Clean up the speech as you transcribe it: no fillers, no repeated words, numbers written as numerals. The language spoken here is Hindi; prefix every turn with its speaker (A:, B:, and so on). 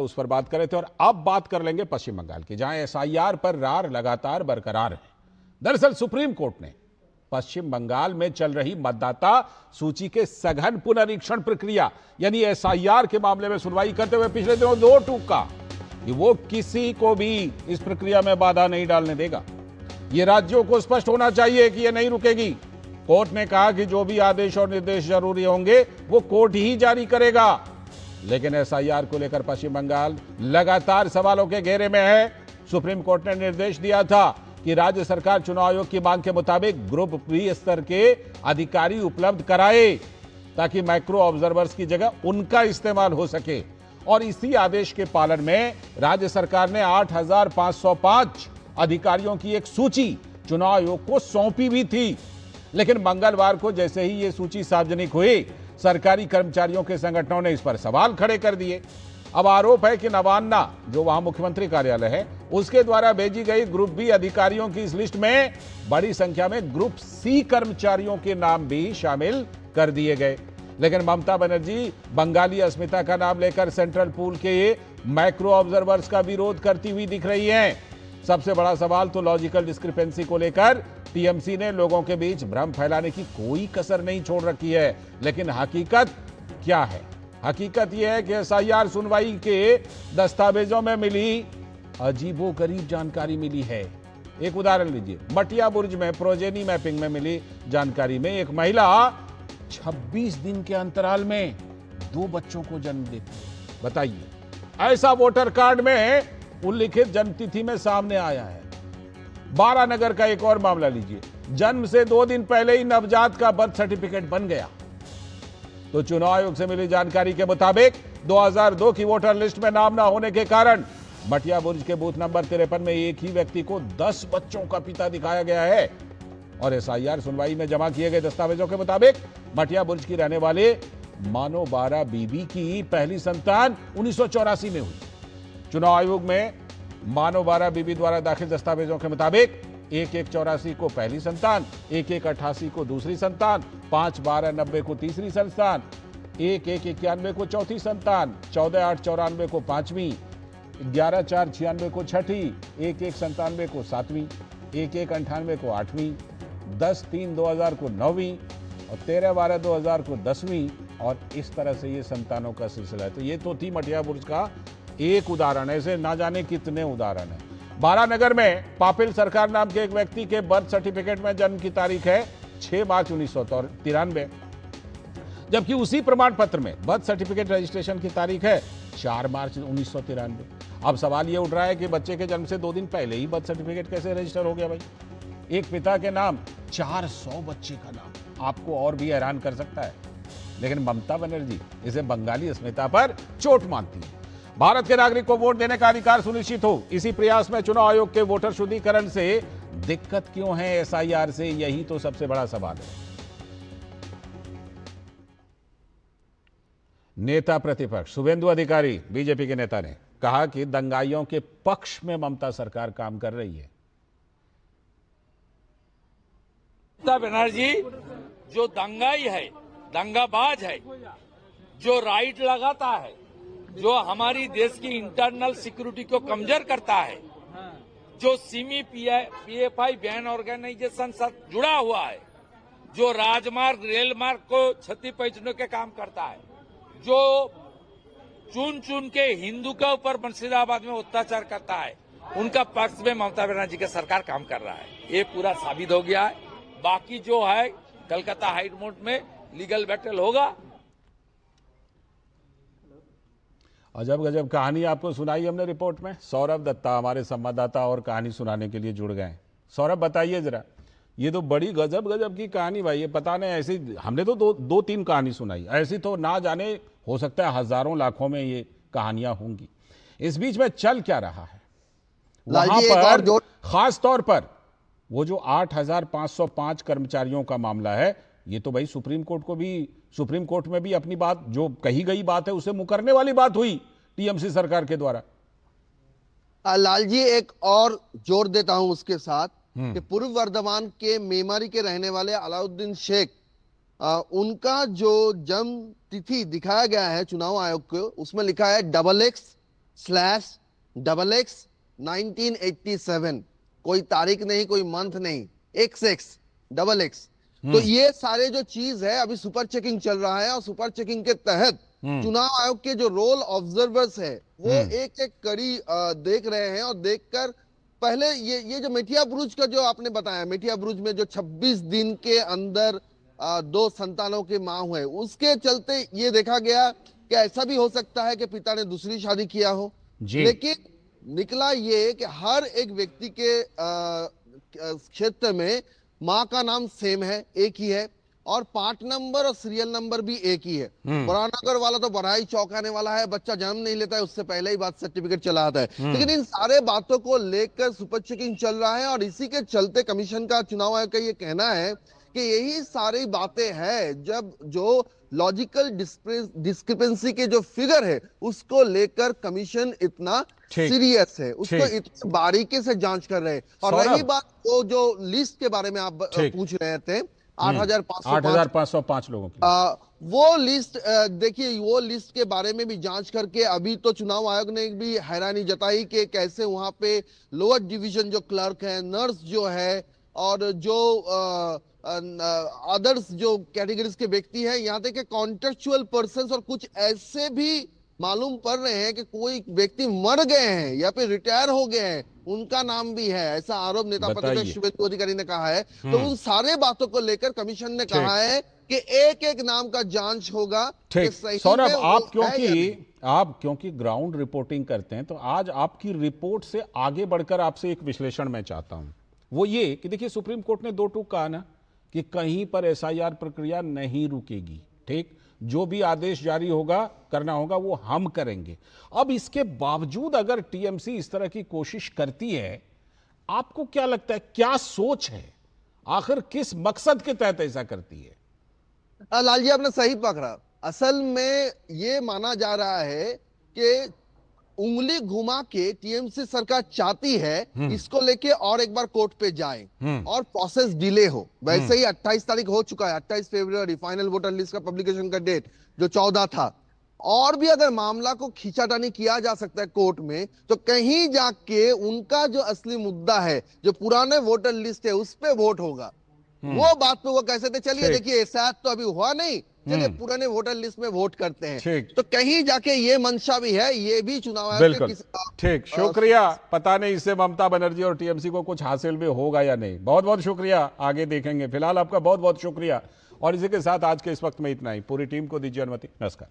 A: उस पर बात कर रहे थे। और अब बात कर लेंगे पश्चिम बंगाल की, जहां एसआईआर पर रार लगातार बरकरार है। दरअसल सुप्रीम कोर्ट ने पश्चिम बंगाल में चल रही मतदाता सूची के सघन पुनरीक्षण प्रक्रिया यानी एसआईआर के मामले में सुनवाई करते हुए पिछले दिनों दो टूका कि वो किसी को भी इस प्रक्रिया में बाधा नहीं डालने देगा। ये राज्यों को स्पष्ट होना चाहिए कि ये नहीं रुकेगी। कोर्ट ने कहा कि जो भी आदेश और निर्देश जरूरी होंगे वो कोर्ट ही जारी करेगा। लेकिन एसआईआर को लेकर पश्चिम बंगाल लगातार सवालों के घेरे में है। सुप्रीम कोर्ट ने निर्देश दिया था कि राज्य सरकार चुनाव आयोग की मांग के मुताबिक ग्रुप बी स्तर के अधिकारी उपलब्ध कराए ताकि माइक्रो ऑब्जर्वर्स की जगह उनका इस्तेमाल हो सके। और इसी आदेश के पालन में राज्य सरकार ने 8,505 अधिकारियों की एक सूची चुनाव आयोग को सौंपी भी थी। लेकिन मंगलवार को जैसे ही यह सूची सार्वजनिक हुई, सरकारी कर्मचारियों के संगठनों ने इस पर सवाल खड़े कर दिए। अब आरोप है कि नवान्ना, जो वहां मुख्यमंत्री कार्यालय है, उसके द्वारा भेजी गई ग्रुप बी अधिकारियों की इस लिस्ट में बड़ी संख्या में ग्रुप सी कर्मचारियों के नाम भी शामिल कर दिए गए। लेकिन ममता बनर्जी बंगाली अस्मिता का नाम लेकर सेंट्रल पूल के माइक्रो ऑब्जर्वर्स का विरोध करती हुई दिख रही हैं। सबसे बड़ा सवाल तो लॉजिकल डिस्क्रिपेंसी को लेकर टीएमसी ने लोगों के बीच भ्रम फैलाने की कोई कसर नहीं छोड़ रखी है। लेकिन हकीकत क्या है? हकीकत यह है कि एसआईआर सुनवाई के दस्तावेजों में मिली अजीबोगरीब जानकारी मिली है। एक उदाहरण लीजिए, मटिया बुर्ज में प्रोजेनी मैपिंग में मिली जानकारी में एक महिला 26 दिन के अंतराल में 2 बच्चों को जन्म देती है। बताइए, ऐसा वोटर कार्ड में उल्लिखित जन्मतिथि में सामने आया है। बारानगर का एक और मामला लीजिए, जन्म से 2 दिन पहले ही नवजात का बर्थ सर्टिफिकेट बन गया। तो चुनाव आयोग से मिली जानकारी के मुताबिक 2002 की वोटर लिस्ट में नाम ना होने के कारण मटिया बुर्ज के बूथ नंबर 53 में एक ही व्यक्ति को 10 बच्चों का पिता दिखाया गया है। और एसआईआर सुनवाई में जमा किए गए दस्तावेजों के मुताबिक मटिया बुर्ज की रहने वाले मानो बारा बीबी की पहली संतान 1984 में हुई। चुनाव आयोग में मानो बारा बीबी द्वारा दाखिल दस्तावेजों के मुताबिक 1/1/84 को पहली संतान, 1/1/88 को दूसरी संतान, 5/12/90 को तीसरी संतान, 1/1/91 को चौथी संतान, 14/8/94 को पांचवी, 11/4/96 को छठी, 1/1/97 को सातवीं, 1/1/98 को आठवीं, 10/3/2000 को नौवीं और 13/12/2000 को 10वीं। और इस तरह से ये संतानों का सिलसिला है। तो ये तो थी मटिया बुर्ज का एक उदाहरण, ऐसे ना जाने कितने उदाहरण है। बारानगर में पापिल सरकार नाम के एक व्यक्ति के बर्थ सर्टिफिकेट में जन्म की तारीख है 6 मार्च 1993, जबकि उसी प्रमाण पत्र में बर्थ सर्टिफिकेट रजिस्ट्रेशन की तारीख है 4 मार्च 1993। अब सवाल यह उठ रहा है कि बच्चे के जन्म से 2 दिन पहले ही बर्थ सर्टिफिकेट कैसे रजिस्टर हो गया भाई? एक पिता के नाम 400 बच्चे का नाम आपको और भी हैरान कर सकता है। लेकिन ममता बनर्जी इसे बंगाली अस्मिता पर चोट मानती है। भारत के नागरिक को वोट देने का अधिकार सुनिश्चित हो, इसी प्रयास में चुनाव आयोग के वोटर शुद्धिकरण से दिक्कत क्यों है एसआईआर से? यही तो सबसे बड़ा सवाल है। नेता प्रतिपक्ष शुभेंदु अधिकारी, बीजेपी के नेता, ने कहा कि दंगाइयों के पक्ष में ममता सरकार काम कर रही है।
B: ममता बनर्जी जो दंगाई है, दंगाबाज है, जो राइट लगाता है, जो हमारी देश की इंटरनल सिक्योरिटी को कमजोर करता है, जो सिमी पीएफआई बैन ऑर्गेनाइजेशन से जुड़ा हुआ है, जो राजमार्ग रेल मार्ग को क्षति पहुंचाने के काम करता है, जो चुन चुन के हिंदू के ऊपर मुर्शिदाबाद में अत्याचार करता है, उनका पक्ष में ममता बनर्जी की सरकार काम कर रहा है। ये पूरा साबित हो गया है। बाकी जो है कलकत्ता हाई कोर्ट में लीगल बैटल होगा।
A: अजब गजब कहानी आपको सुनाई हमने रिपोर्ट में। सौरभ दत्ता हमारे संवाददाता और कहानी सुनाने के लिए जुड़ गए। सौरभ, बताइए जरा, ये तो बड़ी गजब गजब की कहानी भाई। ये पता नहीं, ऐसी हमने तो दो तीन कहानी सुनाई, ऐसी तो ना जाने, हो सकता है हजारों लाखों में ये कहानियां होंगी। इस बीच में चल क्या रहा है वहां पर? खास तौर पर वो जो 8,505 कर्मचारियों का मामला है, ये तो भाई सुप्रीम कोर्ट में भी अपनी बात, जो कही गई बात है उसे मुकरने वाली बात हुई टीएमसी सरकार के द्वारा।
C: लालजी, एक और जोड़ देता हूं उसके साथ कि पूर्व वर्धमान के मेमारी के रहने वाले अलाउद्दीन शेख, उनका जो जन्म तिथि दिखाया गया है चुनाव आयोग को, उसमें लिखा है XX /XX1987, कोई तारीख नहीं, कोई मंथ नहीं, XX तो ये सारे जो चीज है अभी सुपर चेकिंग चल रहा है, और सुपर चेकिंग के तहत चुनाव आयोग के जो रोल ऑब्जर्वर्स है वो एक एक कड़ी देख रहे हैं। और देखकर पहले ये जो मेठिया बुरुज का जो आपने बताया, मेठिया बुरुज में जो 26 दिन के अंदर 2 संतानों की मां हुए, उसके चलते ये देखा गया कि ऐसा भी हो सकता है कि पिता ने दूसरी शादी किया हो। लेकिन निकला ये कि हर एक व्यक्ति के क्षेत्र में माँ का नाम सेम है, एक ही है, और पार्ट नंबर और सीरियल नंबर भी एक ही है। बुरानगर वाला तो बड़ा ही चौंकाने वाला है, बच्चा जन्म नहीं लेता है उससे पहले ही बात सर्टिफिकेट चला आता है। लेकिन इन सारे बातों को लेकर सुपर चेकिंग चल रहा है, और इसी के चलते कमीशन का, चुनाव आयोग का ये कहना है कि यही सारी बातें हैं जब जो लॉजिकल डिस्क्रिपेंसी के जो फिगर है उसको लेकर कमीशन इतना सीरियस है, उसको इतनी बारीकी से जांच कर रहे हैं। और रही बात वो जो लिस्ट के बारे में आप पूछ रहे थे,
A: 8,505 लोगों की
C: वो लिस्ट देखिए, वो लिस्ट के बारे में भी जांच करके अभी तो चुनाव आयोग ने भी हैरानी जताई कि कैसे वहां पे लोअर डिवीजन जो क्लर्क है, नर्स जो है, और जो अदर्स जो कैटेगरीज के व्यक्ति हैं, यहाँ तक कि कॉन्ट्रेक्चुअल पर्संस और कुछ ऐसे भी मालूम पड़ रहे हैं कि कोई व्यक्ति मर गए हैं या फिर रिटायर हो गए हैं, उनका नाम भी है, ऐसा आरोप नेता प्रतिपक्ष शुभेंदु अधिकारी ने कहा है। तो उन सारे बातों को लेकर कमीशन ने कहा है कि एक एक नाम का जांच होगा।
A: सौरभ, आप क्योंकि ग्राउंड रिपोर्टिंग करते हैं, तो आज आपकी रिपोर्ट से आगे बढ़कर आपसे एक विश्लेषण मैं चाहता हूं। वो ये कि देखिए, सुप्रीम कोर्ट ने 2 टूक कहा ना कि कहीं पर एसआईआर प्रक्रिया नहीं रुकेगी, ठीक, जो भी आदेश जारी होगा, करना होगा, वो हम करेंगे। अब इसके बावजूद अगर टीएमसी इस तरह की कोशिश करती है, आपको क्या लगता है, क्या सोच है, आखिर किस मकसद के तहत ऐसा करती है?
C: लाल जी, आपने सही पकड़ा। असल में ये माना जा रहा है कि उंगली घुमा के टीएमसी सरकार चाहती है इसको लेके और एक बार कोर्ट पे जाए और प्रोसेस डिले हो। वैसे ही 28 तारीख हो चुका है, 28 फरवरी फाइनल वोटर लिस्ट का पब्लिकेशन का डेट जो 14 था, और भी अगर मामला को खींचातानी किया जा सकता है कोर्ट में, तो कहीं जाके उनका जो असली मुद्दा है, जो पुराने वोटर लिस्ट है, उस पे वोट होगा। वो बात पे वो कैसे थे, चलिए देखिए, ऐसा तो अभी हुआ नहीं, चलिए पुराने वोटर लिस्ट में वोट करते हैं। तो कहीं जाके ये मंशा भी है, ये भी चुनाव आयोग के
A: ठीक, शुक्रिया। पता नहीं इससे ममता बनर्जी और टीएमसी को कुछ हासिल भी होगा या नहीं। बहुत बहुत शुक्रिया, आगे देखेंगे। फिलहाल आपका बहुत बहुत शुक्रिया, और इसी के साथ आज के इस वक्त में इतना ही। पूरी टीम को दीजिए अनुमति। नमस्कार।